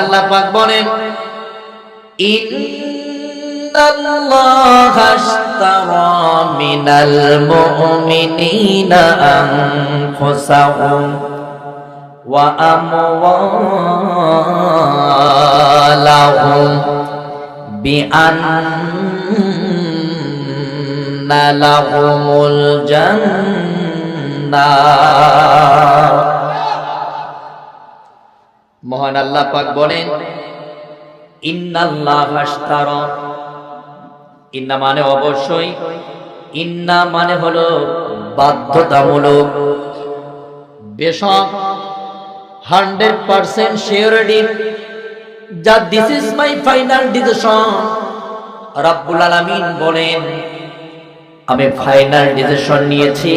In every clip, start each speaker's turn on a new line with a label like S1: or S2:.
S1: আল্লাহ পাক বলেন, ইন্নাল্লাহা আশতারা মিনাল মুমিনিনা আনফুসাহুম ওয়া আমওয়ালাহুম বিআন্না লাহুমুল জান্নাহ। মহান আল্লাহ পাক বলেন, ইন্নাল্লাহা আশতারা, ইন্না মানে অবশ্যই, ইন্না মানে হলো বাধ্যতামূলক, বেশক 100% সিওরিটি, যা this is my final decision. রব্বুল আলামিন বলেন, আমি ফাইনাল ডিসিশন নিয়েছি,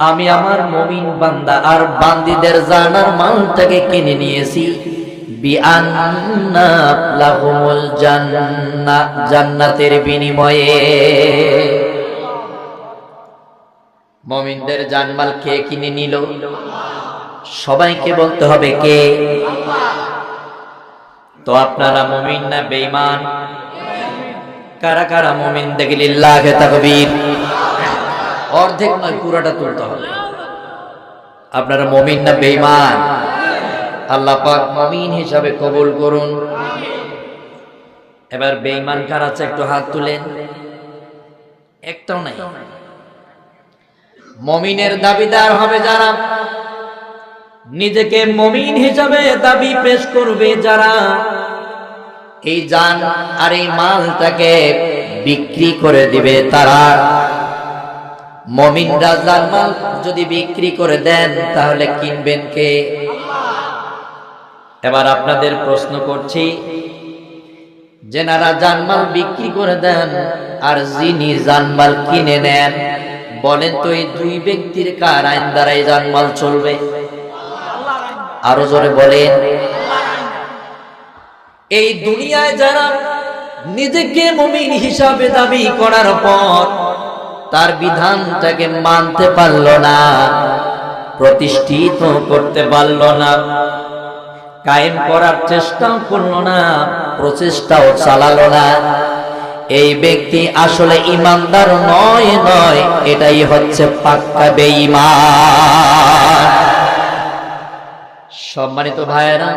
S1: আমি আমার মুমিন বান্দা আর বান্দীদের জানার মালটাকে কিনে নিয়েছি বিআন্না লাহুমুল জান্নাহ, জান্নাতের বিনিময়ে। মুমিনদের জানমাল কে কিনে নিল? সবাইকে বলতে হবে কে? তো আপনারা মুমিন না বেঈমান? কারা কারা মুমিন দেখে লিল্লাহে তাকবীর। অর্ধেক নয়, পুরোটা তুলতে হবে। আপনারা মুমিন না বেঈমান? আল্লাহ পাক মুমিন হিসাবে কবুল করুন। এবার বেঈমান কারা আছে একটু হাত তুলেন। একটাও নাই। মুমিনের দাবিদার হবে যারা, নিজেকে মুমিন হিসাবে দাবি পেশ করবে যারা, এই জান আর এই মালটাকে বিক্রি করে দিবে তারা। মুমিনরা জানমাল যদি বিক্রি করে দেন তাহলে কিনবেন কে? এবার আপনাদের প্রশ্ন করছি, যেনারা জানমাল বিক্রি করে দেন আর যিনি জানমাল কিনে নেন, বলেন তো এই দুই ব্যক্তির কার আইন দ্বারা এই জানমাল চলবে? আরো জোরে বলেন। এই দুনিয়ায় যারা নিজেকে মুমিন হিসাবে দাবি করার পর তার বিধানটাকে মানতে পারল না, প্রতিষ্ঠিত করতে পারল না, কায়েম করার চেষ্টাও করলো না, প্রচেষ্টাও চালালো না, এই ব্যক্তি আসলে ঈমানদার নয়। এটাই হচ্ছে পাক্কা বেঈমান। সম্মানিত ভাইয়েরা,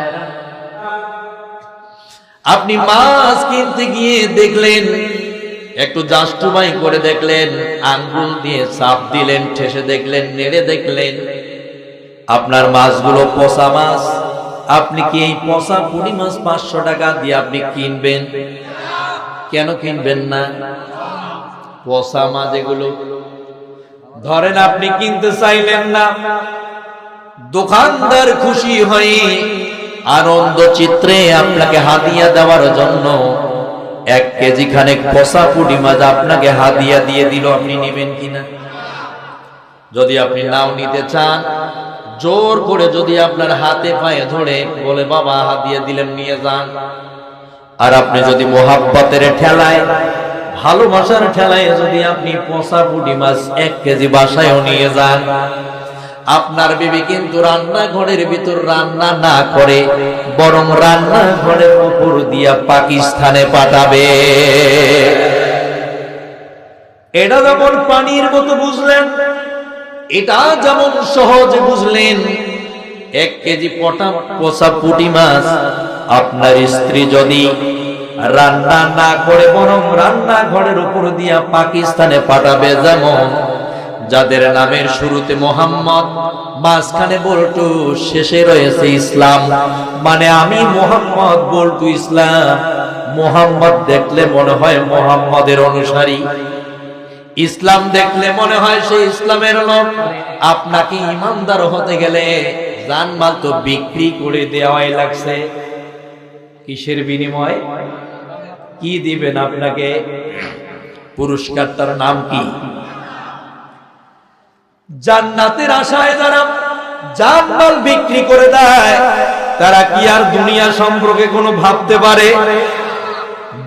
S1: আপনি মাছ কিনতে গিয়ে দেখলেন, একটু জাস্টুবাই করে দেখলেন, আঙ্গুল দিয়ে চাপ দিলেন, ঠেসে দেখলেন, নেড়ে দেখলেন, আপনার মাছগুলো পচা মাছ। আপনি কি এই পচা পুঁটি মাছ 500 টাকা দিয়ে আপনি কিনবেন? কেন কিনবেন না? পচা মাছ এগুলো। ধরেন আপনি কিনতে চাইলেন না, দোকানদার খুশি হয়ে আনন্দ চিত্রে আপনাকে হাদিয়া দেওয়ার জন্য 1 কেজি খানেক পচা পুঁটি মাছ আপনাকে হাদিয়া দিয়ে দিল, আপনি নেবেন কিনা? যদি আপনি নাও নিতে চান, জোর করে যদি আপনার হাতে পায়ে ধরে বলে বাবা হাদিয়া দিলেন নিয়ে যান, আর আপনি যদি মোহাব্বতের ঠেলায়, ভালোবাসার ঠেলায় যদি আপনি পচা পুঁটি মাছ 1 কেজি বাসায়ও নিয়ে যান, আপনার বিবি কিন্তু রান্নাঘরের ভিতর রান্না না করে বরং রান্নাঘরের উপর দিয়া পাকিস্তানে পাঠাবে। এটা যেমন পানির মতো বুঝলেন, এটা যেমন সহজে বুঝলেন, 1 কেজি পচা পুঁটি মাছ আপনার স্ত্রী যদি রান্না না করে বরং রান্নাঘরের উপর দিয়া পাকিস্তানে পাঠাবে, যেমন যাদের নামের শুরুতে মোহাম্মদ, মাঝখানে বল্টু, শেষে রয়েছে ইসলাম, মানে আমি মোহাম্মদ, বল্টু ইসলাম। মোহাম্মদ দেখলে মনে হয় মোহাম্মদের অনুসারী, ইসলাম দেখলে মনে হয় সে ইসলামের লোক। আপনাকে ইমানদার হতে গেলে জানমাল তো বিক্রি করে দেওয়াই লাগছে। কিসের বিনিময়? কি দিবেন আপনাকে? পুরস্কারটার নাম কি? জান্নাতের আশায় যারা জানমাল বিক্রি করে দেয়, তারা কি আর দুনিয়া সম্পর্কে কোনো ভাবতে পারে?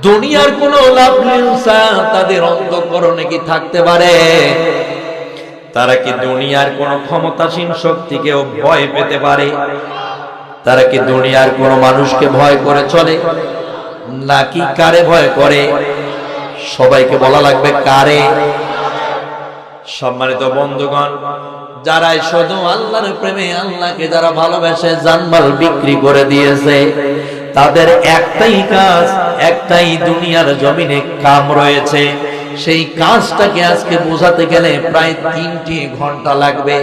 S1: দুনিয়ার কোনো লাভ হিংসা তাদের অন্তঃকরণে কি থাকতে পারে? তারা কি দুনিয়ার কোনো ক্ষমতাসীন শক্তিকেও ভয় পেতে পারে? তারা কি দুনিয়ার কোন মানুষকে ভয় করে চলে নাকি কারে ভয় করে? সবাইকে বলা লাগবে কারে। সম্মানিত বন্ধুগণ, যারা শুধু আল্লাহর প্রেমে, আল্লাহকে যারা ভালোবেসে জানমাল বিক্রি করে দিয়েছে, তাদের একটাই কাজ, একটাই দুনিয়ার জমিনে কাম রয়েছে। সেই কাজটাকে আজকে বোঝাতে গেলে প্রায় 3 ঘন্টা লাগবে।